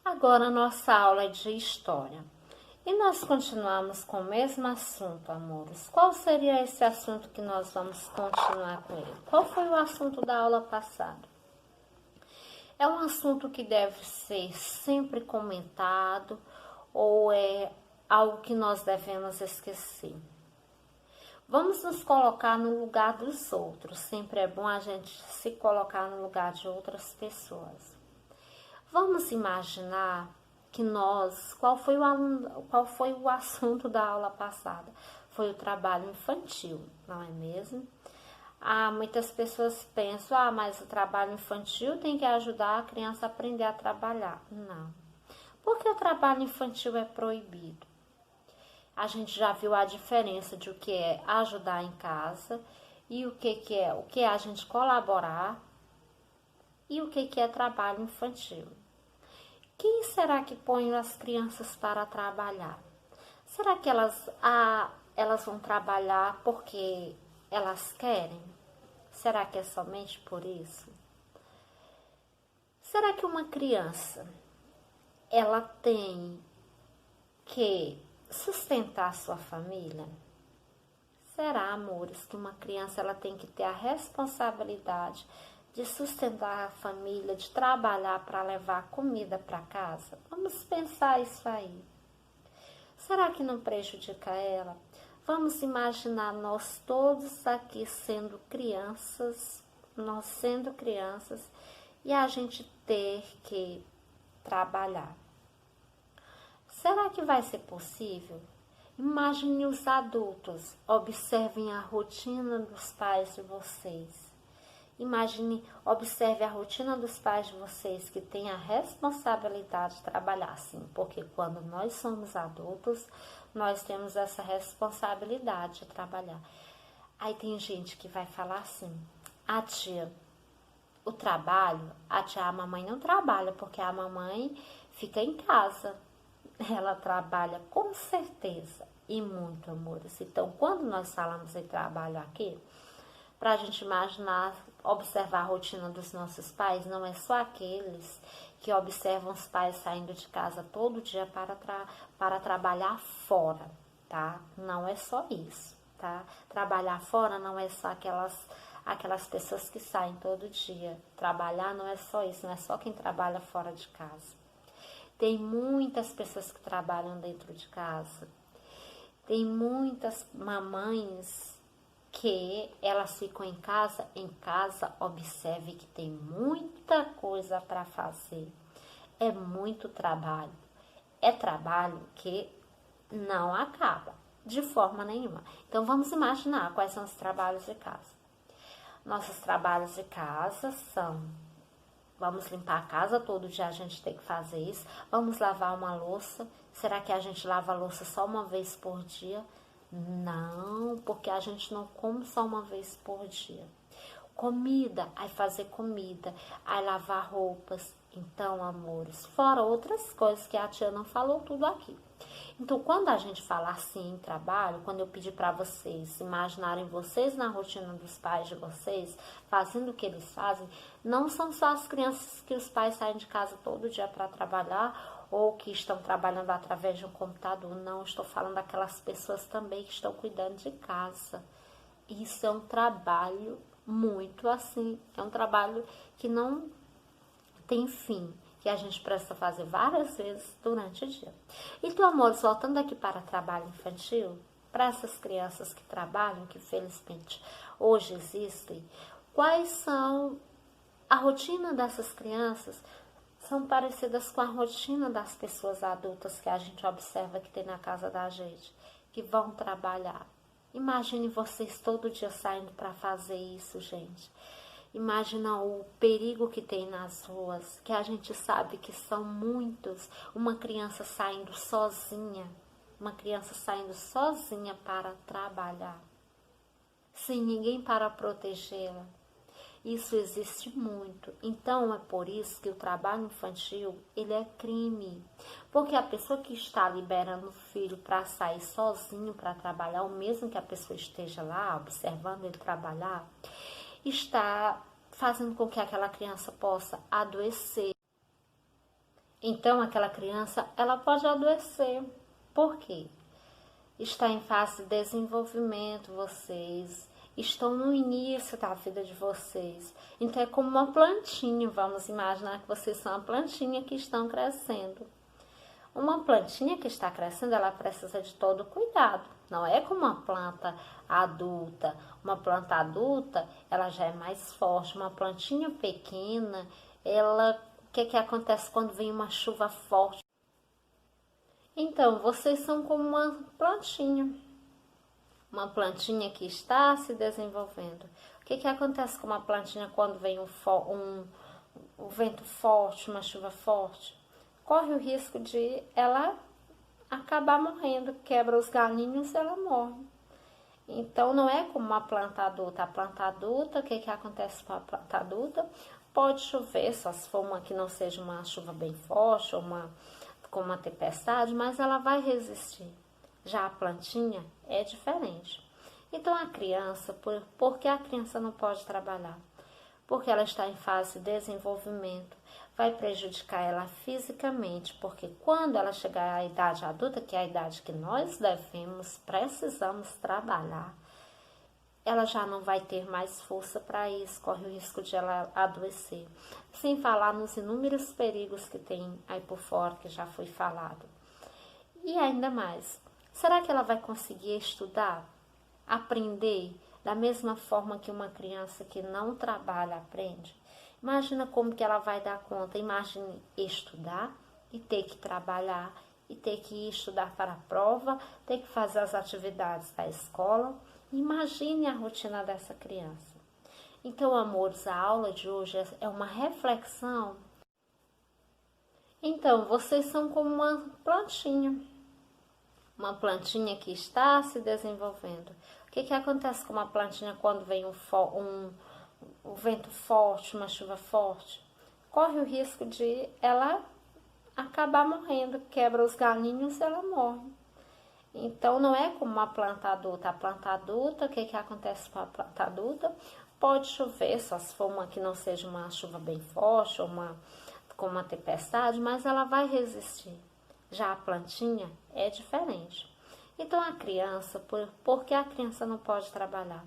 Agora nossa aula é de história. E nós continuamos com o mesmo assunto, amores. Qual seria esse assunto que nós vamos continuar com ele? Qual foi o assunto da aula passada? É um assunto que deve ser sempre comentado ou é algo que nós devemos esquecer? Vamos nos colocar no lugar dos outros. Sempre é bom a gente se colocar no lugar de outras pessoas. Vamos imaginar que qual foi o assunto da aula passada? Foi o trabalho infantil, não é mesmo? Muitas pessoas pensam, mas o trabalho infantil tem que ajudar a criança a aprender a trabalhar. Não. Porque o trabalho infantil é proibido. A gente já viu a diferença de o que é ajudar em casa e o que é a gente colaborar e o que é trabalho infantil. Quem será que põe as crianças para trabalhar? Será que elas vão trabalhar porque elas querem? Será que é somente por isso? Será que uma criança, ela tem que sustentar sua família? Será, amores, que uma criança ela tem que ter a responsabilidade de sustentar a família, de trabalhar para levar comida para casa? Vamos pensar isso aí. Será que não prejudica ela? Vamos imaginar nós todos aqui sendo crianças, e a gente ter que trabalhar. Será que vai ser possível? Imagine os adultos, observem a rotina dos pais de vocês. Observe a rotina dos pais de vocês que têm a responsabilidade de trabalhar, sim, porque quando nós somos adultos, nós temos essa responsabilidade de trabalhar. Aí tem gente que vai falar assim, tia, a mamãe não trabalha, porque a mamãe fica em casa. Ela trabalha com certeza e muito, amores. Então, quando nós falamos em trabalho aqui, para a gente imaginar, observar a rotina dos nossos pais, não é só aqueles que observam os pais saindo de casa todo dia para trabalhar fora, tá? Não é só isso, tá? Trabalhar fora não é só aquelas pessoas que saem todo dia. Trabalhar não é só isso, não é só quem trabalha fora de casa. Tem muitas pessoas que trabalham dentro de casa. Tem muitas mamães que elas ficam em casa, observe que tem muita coisa para fazer. É muito trabalho. É trabalho que não acaba de forma nenhuma. Então vamos imaginar quais são os trabalhos de casa. Nossos trabalhos de casa são: vamos limpar a casa, todo dia a gente tem que fazer isso. Vamos lavar uma louça. Será que a gente lava a louça só uma vez por dia? Não, porque a gente não come só uma vez por dia. Comida, aí fazer comida, aí lavar roupas. Então, amores, fora outras coisas que a tia não falou tudo aqui. Então, quando a gente fala assim em trabalho, quando eu pedir para vocês imaginarem vocês na rotina dos pais de vocês, fazendo o que eles fazem, não são só as crianças que os pais saem de casa todo dia para trabalhar ou que estão trabalhando através de um computador. Não, estou falando daquelas pessoas também que estão cuidando de casa. Isso é um trabalho muito assim, é um trabalho que não tem fim, que a gente precisa fazer várias vezes durante o dia. Então, amores, voltando aqui para o trabalho infantil, para essas crianças que trabalham, que felizmente hoje existem, quais são a rotina dessas crianças? São parecidas com a rotina das pessoas adultas que a gente observa que tem na casa da gente, que vão trabalhar. Imagine vocês todo dia saindo para fazer isso, gente. Imagina o perigo que tem nas ruas, que a gente sabe que são muitos. Uma criança saindo sozinha para trabalhar, sem ninguém para protegê-la. Isso existe muito. Então, é por isso que o trabalho infantil, ele é crime. Porque a pessoa que está liberando o filho para sair sozinho para trabalhar, ou mesmo que a pessoa esteja lá observando ele trabalhar, está fazendo com que aquela criança possa adoecer. Então, aquela criança, ela pode adoecer. Por quê? Está em fase de desenvolvimento, vocês estão no início da vida de vocês. Então, é como uma plantinha, vamos imaginar que vocês são uma plantinha que estão crescendo. Uma plantinha que está crescendo, ela precisa de todo cuidado. Não é como uma planta adulta. Uma planta adulta, ela já é mais forte. Uma plantinha pequena, o que acontece quando vem uma chuva forte? Então, vocês são como uma plantinha que está se desenvolvendo. O que acontece com uma plantinha quando vem um vento forte, uma chuva forte? Corre o risco de ela acabar morrendo, quebra os galinhos e ela morre. Então, não é como uma planta adulta. A planta adulta, o que acontece com a planta adulta? Pode chover, só se for uma que não seja uma chuva bem forte ou com uma tempestade, mas ela vai resistir. Já a plantinha é diferente. Então, a criança, por que a criança não pode trabalhar? Porque ela está em fase de desenvolvimento, vai prejudicar ela fisicamente, porque quando ela chegar à idade adulta, que é a idade que nós precisamos trabalhar, ela já não vai ter mais força para isso, corre o risco de ela adoecer. Sem falar nos inúmeros perigos que tem aí por fora, que já foi falado. E ainda mais, será que ela vai conseguir estudar, aprender da mesma forma que uma criança que não trabalha aprende? Imagina como que ela vai dar conta. Imagine estudar e ter que trabalhar, e ter que estudar para a prova, ter que fazer as atividades da escola. Imagine a rotina dessa criança. Então, amores, a aula de hoje é uma reflexão. Então, vocês são como uma plantinha que está se desenvolvendo. O que acontece com uma plantinha quando vem um vento forte, uma chuva forte? Corre o risco de ela acabar morrendo, quebra os galinhos e ela morre. Então, não é como uma planta adulta. A planta adulta, o que acontece com a planta adulta? Pode chover, só se for uma que não seja uma chuva bem forte ou com uma tempestade, mas ela vai resistir. Já a plantinha é diferente. Então, a criança, por que a criança não pode trabalhar?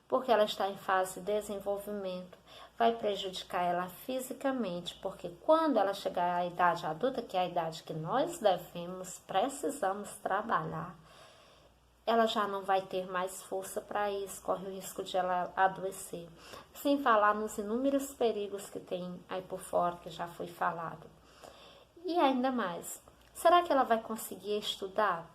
Porque ela está em fase de desenvolvimento, vai prejudicar ela fisicamente, porque quando ela chegar à idade adulta, que é a idade que nós precisamos trabalhar, ela já não vai ter mais força para isso, corre o risco de ela adoecer. Sem falar nos inúmeros perigos que tem aí por fora, que já foi falado. E ainda mais, será que ela vai conseguir estudar,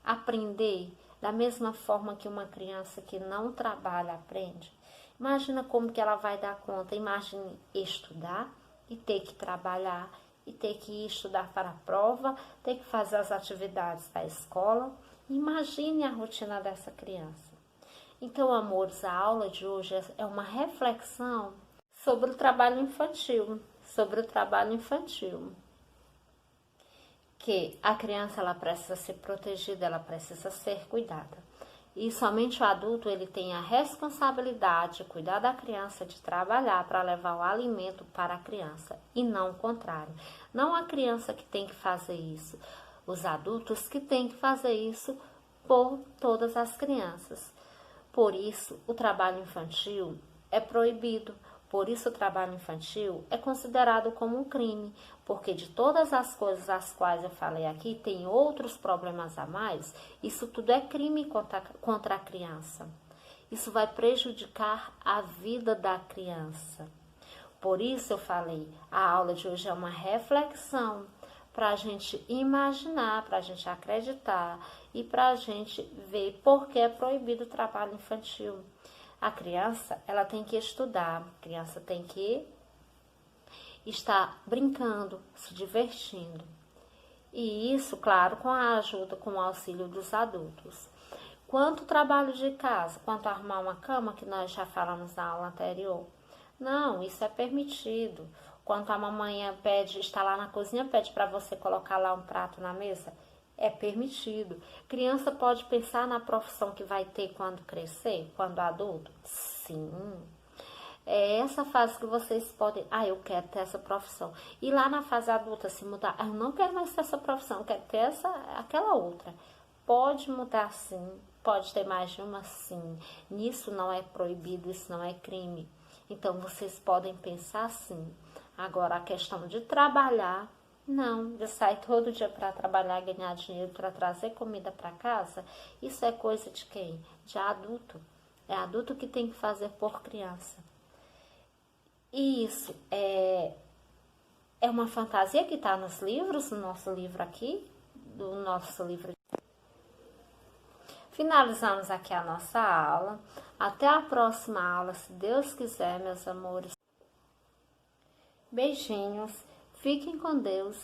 aprender da mesma forma que uma criança que não trabalha aprende? Imagina como que ela vai dar conta. Imagine estudar e ter que trabalhar, e ter que estudar para a prova, ter que fazer as atividades da escola. Imagine a rotina dessa criança. Então, amores, a aula de hoje é uma reflexão sobre o trabalho infantil, que a criança ela precisa ser protegida, ela precisa ser cuidada. E somente o adulto ele tem a responsabilidade de cuidar da criança, de trabalhar para levar o alimento para a criança, e não o contrário. Não a criança que tem que fazer isso, os adultos que têm que fazer isso por todas as crianças. Por isso, o trabalho infantil é proibido. Por isso, o trabalho infantil é considerado como um crime, porque de todas as coisas as quais eu falei aqui, tem outros problemas a mais. Isso tudo é crime contra a criança. Isso vai prejudicar a vida da criança. Por isso eu falei, a aula de hoje é uma reflexão para a gente imaginar, para a gente acreditar e para a gente ver por que é proibido o trabalho infantil. A criança, ela tem que estudar, a criança tem que estar brincando, se divertindo. E isso, claro, com a ajuda, com o auxílio dos adultos. Quanto trabalho de casa, quanto arrumar uma cama, que nós já falamos na aula anterior. Não, isso é permitido. Quanto a mamãe pede, está lá na cozinha, pede para você colocar lá um prato na mesa, é permitido. Criança pode pensar na profissão que vai ter quando crescer, quando adulto? Sim. É essa fase que vocês podem, eu quero ter essa profissão. E lá na fase adulta, se mudar, eu não quero mais ter essa profissão, eu quero ter aquela outra. Pode mudar sim, pode ter mais de uma sim. Nisso não é proibido, isso não é crime. Então vocês podem pensar assim. Agora a questão de trabalhar, não, de sair todo dia para trabalhar, ganhar dinheiro para trazer comida para casa, isso é coisa de quem? De adulto. É adulto que tem que fazer por criança. E isso é uma fantasia que está nos livros, no nosso livro aqui, do nosso livro. Finalizamos aqui a nossa aula. Até a próxima aula, se Deus quiser, meus amores. Beijinhos, fiquem com Deus